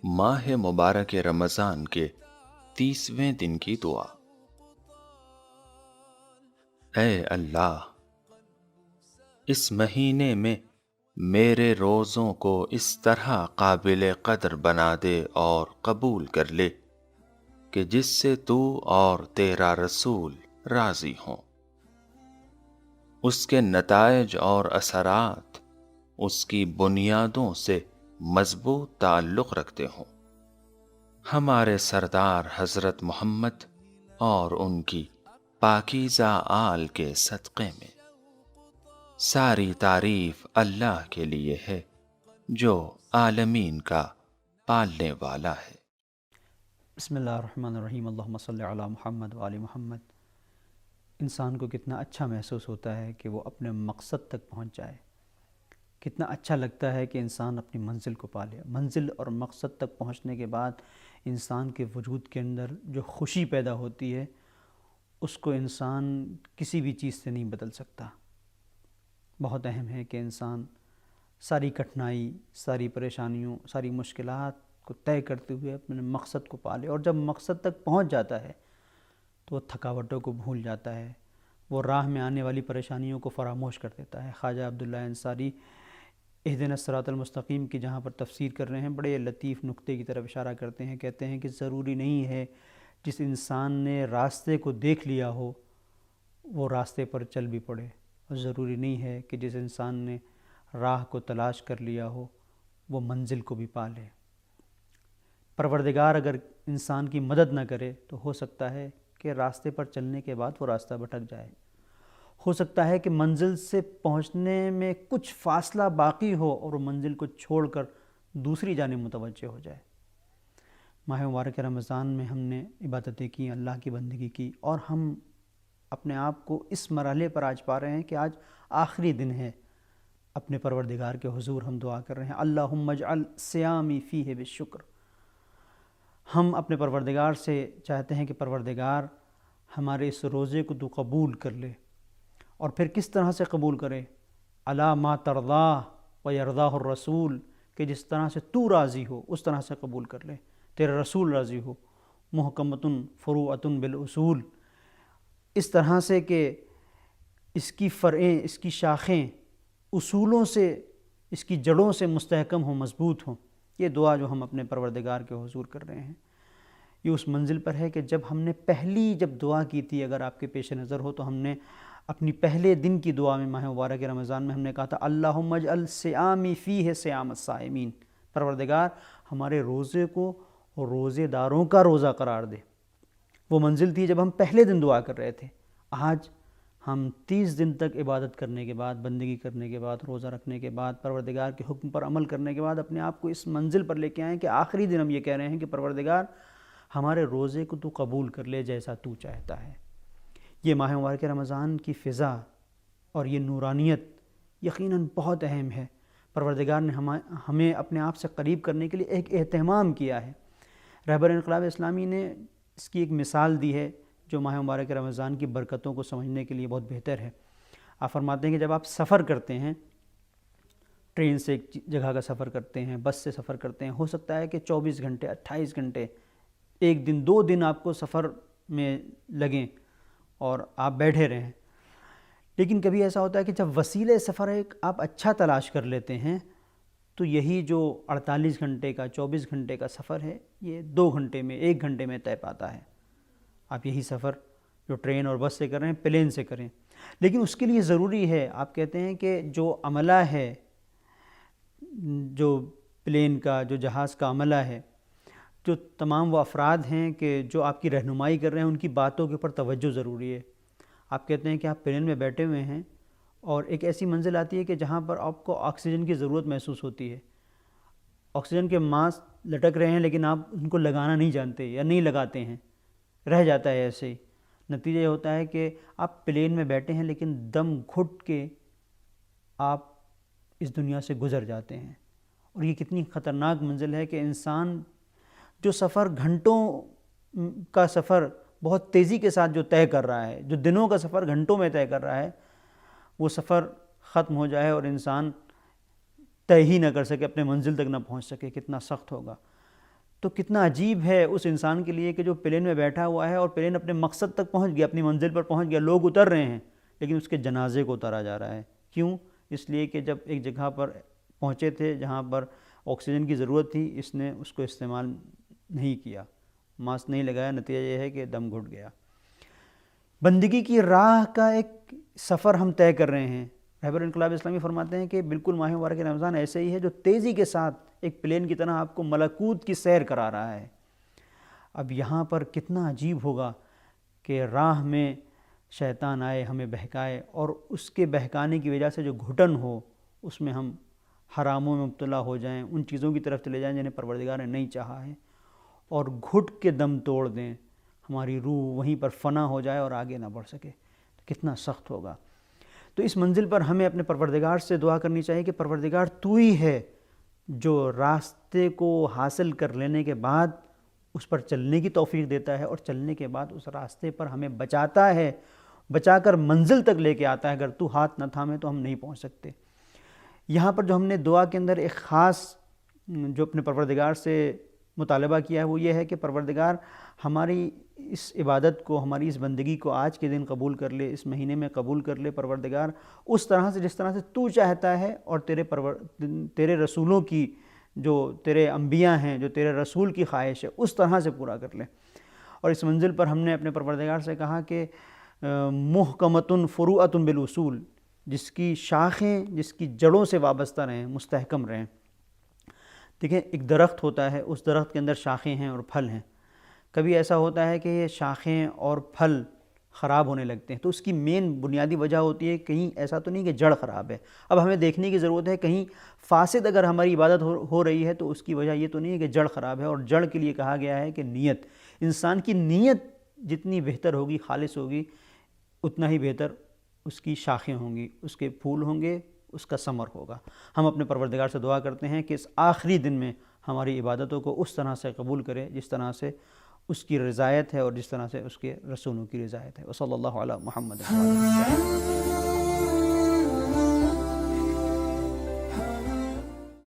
ماہ مبارک رمضان کے 30ویں دن کی دعا۔ اے اللہ، اس مہینے میں میرے روزوں کو اس طرح قابل قدر بنا دے اور قبول کر لے کہ جس سے تو اور تیرا رسول راضی ہوں۔ اس کے نتائج اور اثرات اس کی بنیادوں سے مضبوط تعلق رکھتے ہوں۔ ہمارے سردار حضرت محمد اور ان کی پاکیزہ آل کے صدقے میں۔ ساری تعریف اللہ کے لیے ہے جو عالمین کا پالنے والا ہے۔ بسم اللہ الرحمن الرحیم، اللہم صلی علی محمد وآل محمد۔ انسان کو کتنا اچھا محسوس ہوتا ہے کہ وہ اپنے مقصد تک پہنچ جائے، کتنا اچھا لگتا ہے کہ انسان اپنی منزل کو پالے۔ منزل اور مقصد تک پہنچنے کے بعد انسان کے وجود کے اندر جو خوشی پیدا ہوتی ہے اس کو انسان کسی بھی چیز سے نہیں بدل سکتا۔ بہت اہم ہے کہ انسان ساری کٹھنائی، ساری پریشانیوں، ساری مشکلات کو طے کرتے ہوئے اپنے مقصد کو پالے، اور جب مقصد تک پہنچ جاتا ہے تو وہ تھکاوٹوں کو بھول جاتا ہے، وہ راہ میں آنے والی پریشانیوں کو فراموش کر دیتا ہے۔ خواجہ عبداللہ انصاری اہدنا الصراط المستقیم کی جہاں پر تفسیر کر رہے ہیں، بڑے لطیف نقطے کی طرف اشارہ کرتے ہیں۔ کہتے ہیں کہ ضروری نہیں ہے جس انسان نے راستے کو دیکھ لیا ہو وہ راستے پر چل بھی پڑے، اور ضروری نہیں ہے کہ جس انسان نے راہ کو تلاش کر لیا ہو وہ منزل کو بھی پا لے۔ پروردگار اگر انسان کی مدد نہ کرے تو ہو سکتا ہے کہ راستے پر چلنے کے بعد وہ راستہ بھٹک جائے، ہو سکتا ہے کہ منزل سے پہنچنے میں کچھ فاصلہ باقی ہو اور وہ منزل کو چھوڑ کر دوسری جانب متوجہ ہو جائے۔ ماہ مبارک رمضان میں ہم نے عبادتیں کی، اللہ کی بندگی کی، اور ہم اپنے آپ کو اس مرحلے پر آج پا رہے ہیں کہ آج آخری دن ہے۔ اپنے پروردگار کے حضور ہم دعا کر رہے ہیں، اللہم اجعل صیامی فیہ بالشکر۔ ہم اپنے پروردگار سے چاہتے ہیں کہ پروردگار ہمارے اس روزے کو تو قبول کر لے، اور پھر کس طرح سے قبول کرے؟ علی ما ترضاہ و یرضاہ الرسول، کہ جس طرح سے تو راضی ہو اس طرح سے قبول کر لے، تیرا رسول راضی ہو۔ محکمۃ فروعۃ بالاصول، اس طرح سے کہ اس کی فرعیں، اس کی شاخیں اصولوں سے، اس کی جڑوں سے مستحکم ہوں، مضبوط ہوں۔ یہ دعا جو ہم اپنے پروردگار کے حضور کر رہے ہیں، یہ اس منزل پر ہے کہ جب ہم نے پہلی دعا کی تھی، اگر آپ کے پیش نظر ہو تو ہم نے اپنی پہلے دن کی دعا میں ماہ مبارک رمضان میں ہم نے کہا تھا، اللہم اجعل صیامی فیہ صیام الصائمین، پروردگار ہمارے روزے کو روزے داروں کا روزہ قرار دے۔ وہ منزل تھی جب ہم پہلے دن دعا کر رہے تھے۔ آج ہم 30 دن تک عبادت کرنے کے بعد، بندگی کرنے کے بعد، روزہ رکھنے کے بعد، پروردگار کے حکم پر عمل کرنے کے بعد اپنے آپ کو اس منزل پر لے کے آئیں کہ آخری دن ہم یہ کہہ رہے ہیں کہ پروردگار ہمارے روزے کو تو قبول کر لے جیسا تو چاہتا ہے۔ یہ ماہ مبارک رمضان کی فضا اور یہ نورانیت یقیناً بہت اہم ہے۔ پروردگار نے ہمیں اپنے آپ سے قریب کرنے کے لیے ایک اہتمام کیا ہے۔ رہبر انقلاب اسلامی نے اس کی ایک مثال دی ہے جو ماہ مبارک رمضان کی برکتوں کو سمجھنے کے لیے بہت بہتر ہے۔ آپ فرماتے ہیں کہ جب آپ سفر کرتے ہیں، ٹرین سے ایک جگہ کا سفر کرتے ہیں، بس سے سفر کرتے ہیں، ہو سکتا ہے کہ 24 گھنٹے، 28 گھنٹے، ایک دن، 2 دن آپ کو سفر میں لگیں اور آپ بیٹھے رہیں، لیکن کبھی ایسا ہوتا ہے کہ جب وسیلہ سفر ایک آپ اچھا تلاش کر لیتے ہیں تو یہی جو 48 گھنٹے کا، 24 گھنٹے کا سفر ہے، یہ 2 گھنٹے میں، 1 گھنٹے میں طے پاتا ہے۔ آپ یہی سفر جو ٹرین اور بس سے کر رہے ہیں پلین سے کریں، لیکن اس کے لیے ضروری ہے، آپ کہتے ہیں کہ جو عملہ ہے، جو پلین کا، جو جہاز کا عملہ ہے، جو تمام وہ افراد ہیں کہ جو آپ کی رہنمائی کر رہے ہیں، ان کی باتوں کے اوپر توجہ ضروری ہے۔ آپ کہتے ہیں کہ آپ پلین میں بیٹھے ہوئے ہیں اور ایک ایسی منزل آتی ہے کہ جہاں پر آپ کو آکسیجن کی ضرورت محسوس ہوتی ہے، آکسیجن کے ماسک لٹک رہے ہیں لیکن آپ ان کو لگانا نہیں جانتے یا نہیں لگاتے ہیں، رہ جاتا ہے ایسے ہی۔ نتیجہ یہ ہوتا ہے کہ آپ پلین میں بیٹھے ہیں لیکن دم گھٹ کے آپ اس دنیا سے گزر جاتے ہیں۔ اور یہ کتنی خطرناک منزل ہے کہ انسان جو سفر گھنٹوں کا سفر بہت تیزی کے ساتھ جو طے کر رہا ہے، جو دنوں کا سفر گھنٹوں میں طے کر رہا ہے، وہ سفر ختم ہو جائے اور انسان طے ہی نہ کر سکے، اپنے منزل تک نہ پہنچ سکے، کتنا سخت ہوگا۔ تو کتنا عجیب ہے اس انسان کے لیے کہ جو پلین میں بیٹھا ہوا ہے اور پلین اپنے مقصد تک پہنچ گیا، اپنی منزل پر پہنچ گیا، لوگ اتر رہے ہیں، لیکن اس کے جنازے کو اتارا جا رہا ہے۔ کیوں؟ اس لیے کہ جب ایک جگہ پر پہنچے تھے جہاں پر آکسیجن کی ضرورت تھی، اس نے اس کو استعمال نہیں کیا، ماسک نہیں لگایا، نتیجہ یہ ہے کہ دم گھٹ گیا۔ بندگی کی راہ کا ایک سفر ہم طے کر رہے ہیں۔ رہبر انقلاب اسلامی فرماتے ہیں کہ بالکل ماہ مبارک رمضان ایسے ہی ہے جو تیزی کے ساتھ ایک پلین کی طرح آپ کو ملکوت کی سیر کرا رہا ہے۔ اب یہاں پر کتنا عجیب ہوگا کہ راہ میں شیطان آئے، ہمیں بہکائے، اور اس کے بہکانے کی وجہ سے جو گھٹن ہو، اس میں ہم حراموں میں مبتلا ہو جائیں، ان چیزوں کی طرف چلے جائیں جنہیں پروردگار نے نہیں چاہا ہے، اور گھٹ کے دم توڑ دیں، ہماری روح وہیں پر فنا ہو جائے اور آگے نہ بڑھ سکے، تو کتنا سخت ہوگا۔ تو اس منزل پر ہمیں اپنے پروردگار سے دعا کرنی چاہیے کہ پروردگار تو ہی ہے جو راستے کو حاصل کر لینے کے بعد اس پر چلنے کی توفیق دیتا ہے، اور چلنے کے بعد اس راستے پر ہمیں بچاتا ہے، بچا کر منزل تک لے کے آتا ہے۔ اگر تو ہاتھ نہ تھامے تو ہم نہیں پہنچ سکتے۔ یہاں پر جو ہم نے دعا کے اندر ایک خاص جو اپنے پروردگار سے مطالبہ کیا ہے وہ یہ ہے کہ پروردگار ہماری اس عبادت کو، ہماری اس بندگی کو آج کے دن قبول کر لے، اس مہینے میں قبول کر لے پروردگار، اس طرح سے جس طرح سے تو چاہتا ہے، اور تیرے رسولوں کی، جو تیرے انبیاء ہیں، جو تیرے رسول کی خواہش ہے، اس طرح سے پورا کر لے۔ اور اس منزل پر ہم نے اپنے پروردگار سے کہا کہ محکمۃ فروعۃ بالاصول، جس کی شاخیں، جس کی جڑوں سے وابستہ رہیں، مستحکم رہیں۔ دیکھیں ایک درخت ہوتا ہے، اس درخت کے اندر شاخیں ہیں اور پھل ہیں۔ کبھی ایسا ہوتا ہے کہ یہ شاخیں اور پھل خراب ہونے لگتے ہیں، تو اس کی مین بنیادی وجہ ہوتی ہے کہیں ایسا تو نہیں کہ جڑ خراب ہے۔ اب ہمیں دیکھنے کی ضرورت ہے کہیں فاسد اگر ہماری عبادت ہو رہی ہے تو اس کی وجہ یہ تو نہیں ہے کہ جڑ خراب ہے، اور جڑ کے لیے کہا گیا ہے کہ نیت، انسان کی نیت جتنی بہتر ہوگی، خالص ہوگی، اتنا ہی بہتر اس کی شاخیں ہوں گی، اس کے پھول ہوں گے، اس کا ثمر ہوگا۔ ہم اپنے پروردگار سے دعا کرتے ہیں کہ اس آخری دن میں ہماری عبادتوں کو اس طرح سے قبول کرے جس طرح سے اس کی رضایت ہے اور جس طرح سے اس کے رسولوں کی رضایت ہے۔ وصلی اللہ علی محمد۔